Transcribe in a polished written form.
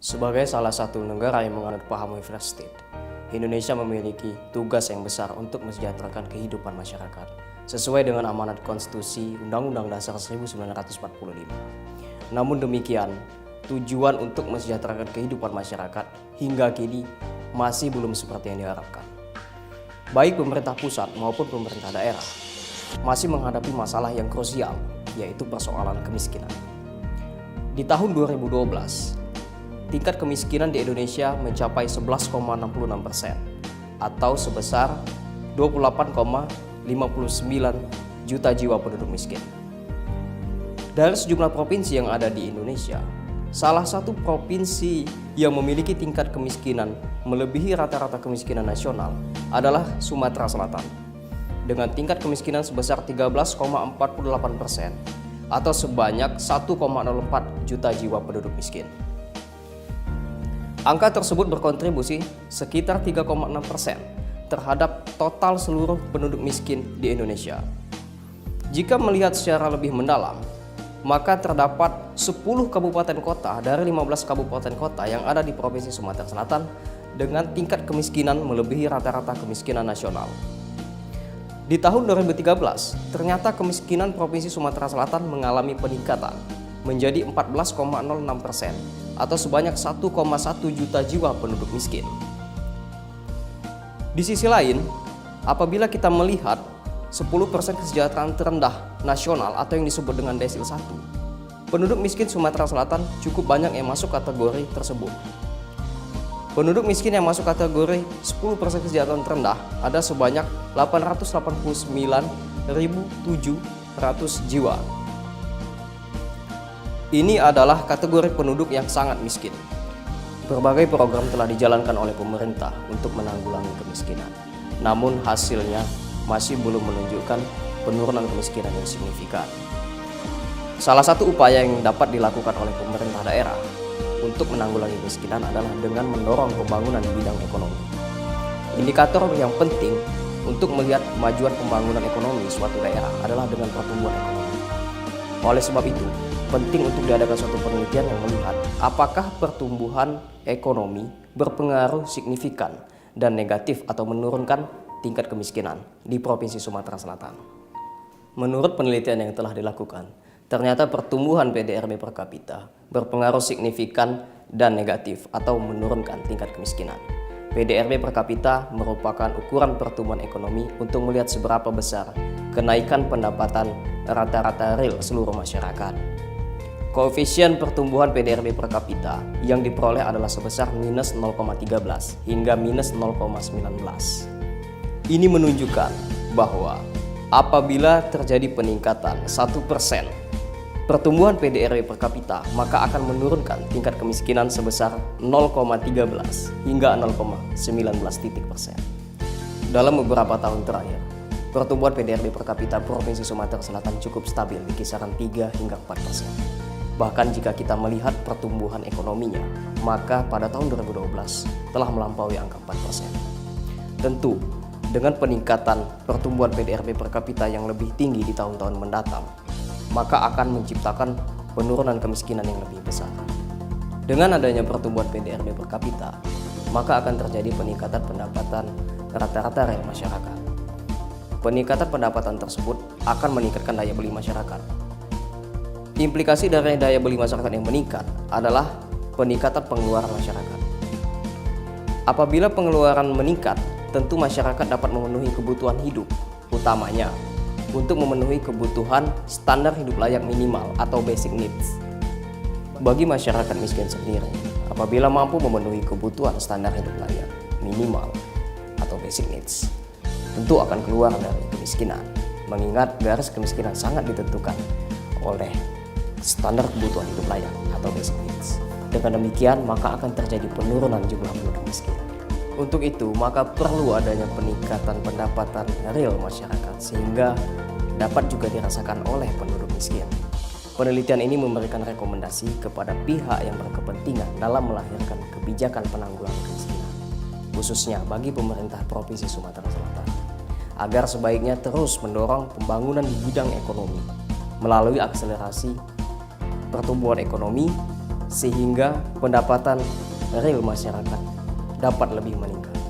Sebagai salah satu negara yang menganut paham welfare state, Indonesia memiliki tugas yang besar untuk mensejahterakan kehidupan masyarakat sesuai dengan amanat konstitusi Undang-Undang Dasar 1945. Namun demikian, tujuan untuk mensejahterakan kehidupan masyarakat hingga kini masih belum seperti yang diharapkan. Baik pemerintah pusat maupun pemerintah daerah masih menghadapi masalah yang krusial, yaitu persoalan kemiskinan. Di tahun 2012, tingkat kemiskinan di Indonesia mencapai 11,66% atau sebesar 28,59 juta jiwa penduduk miskin. Dari sejumlah provinsi yang ada di Indonesia, salah satu provinsi yang memiliki tingkat kemiskinan melebihi rata-rata kemiskinan nasional adalah Sumatera Selatan dengan tingkat kemiskinan sebesar 13,48% atau sebanyak 1,04 juta jiwa penduduk miskin. Angka tersebut berkontribusi sekitar 3,6% terhadap total seluruh penduduk miskin di Indonesia. Jika melihat secara lebih mendalam, maka terdapat 10 kabupaten kota dari 15 kabupaten kota yang ada di Provinsi Sumatera Selatan dengan tingkat kemiskinan melebihi rata-rata kemiskinan nasional. Di tahun 2013, ternyata kemiskinan Provinsi Sumatera Selatan mengalami peningkatan menjadi 14,06% atau sebanyak 1,1 juta jiwa penduduk miskin. Di sisi lain, apabila kita melihat 10% kesejahteraan terendah nasional atau yang disebut dengan desil 1, penduduk miskin Sumatera Selatan cukup banyak yang masuk kategori tersebut. Penduduk miskin yang masuk kategori 10% kesejahteraan terendah ada sebanyak 889.700 jiwa. Ini adalah kategori penduduk yang sangat miskin. Berbagai program telah dijalankan oleh pemerintah untuk menanggulangi kemiskinan. Namun hasilnya masih belum menunjukkan penurunan kemiskinan yang signifikan. Salah satu upaya yang dapat dilakukan oleh pemerintah daerah untuk menanggulangi kemiskinan adalah dengan mendorong pembangunan di bidang ekonomi. Indikator yang penting untuk melihat kemajuan pembangunan ekonomi suatu daerah adalah dengan pertumbuhan ekonomi. Oleh sebab itu, penting untuk diadakan suatu penelitian yang melihat apakah pertumbuhan ekonomi berpengaruh signifikan dan negatif atau menurunkan tingkat kemiskinan di Provinsi Sumatera Selatan. Menurut penelitian yang telah dilakukan, ternyata pertumbuhan PDRB per kapita berpengaruh signifikan dan negatif atau menurunkan tingkat kemiskinan. PDRB per kapita merupakan ukuran pertumbuhan ekonomi untuk melihat seberapa besar kenaikan pendapatan rata-rata real seluruh masyarakat. Koefisien pertumbuhan PDRB per kapita yang diperoleh adalah sebesar minus 0,13 hingga minus 0,19. Ini menunjukkan bahwa apabila terjadi peningkatan 1% pertumbuhan PDRB per kapita, maka akan menurunkan tingkat kemiskinan sebesar 0,13 hingga 0,19%. Dalam beberapa tahun terakhir, pertumbuhan PDRB per kapita Provinsi Sumatera Selatan cukup stabil di kisaran 3 hingga 4%. Bahkan jika kita melihat pertumbuhan ekonominya, maka pada tahun 2012 telah melampaui angka 4%. Tentu, dengan peningkatan pertumbuhan PDRB per kapita yang lebih tinggi di tahun-tahun mendatang, maka akan menciptakan penurunan kemiskinan yang lebih besar. Dengan adanya pertumbuhan PDRB per kapita, maka akan terjadi peningkatan pendapatan rata-rata real masyarakat. Peningkatan pendapatan tersebut akan meningkatkan daya beli masyarakat. Implikasi dari daya beli masyarakat yang meningkat adalah peningkatan pengeluaran masyarakat. Apabila pengeluaran meningkat, tentu masyarakat dapat memenuhi kebutuhan hidup, utamanya untuk memenuhi kebutuhan standar hidup layak minimal atau basic needs. Bagi masyarakat miskin sendiri, apabila mampu memenuhi kebutuhan standar hidup layak minimal atau basic needs, tentu akan keluar dari kemiskinan, mengingat garis kemiskinan sangat ditentukan oleh standar kebutuhan hidup layak atau basic needs. Dengan demikian, maka akan terjadi penurunan jumlah penduduk miskin. Untuk itu, maka perlu adanya peningkatan pendapatan real masyarakat sehingga dapat juga dirasakan oleh penduduk miskin. Penelitian ini memberikan rekomendasi kepada pihak yang berkepentingan dalam melahirkan kebijakan penanggulangan kemiskinan, khususnya bagi pemerintah Provinsi Sumatera Selatan, agar sebaiknya terus mendorong pembangunan di bidang ekonomi melalui akselerasi pertumbuhan ekonomi sehingga pendapatan real masyarakat dapat lebih meningkat.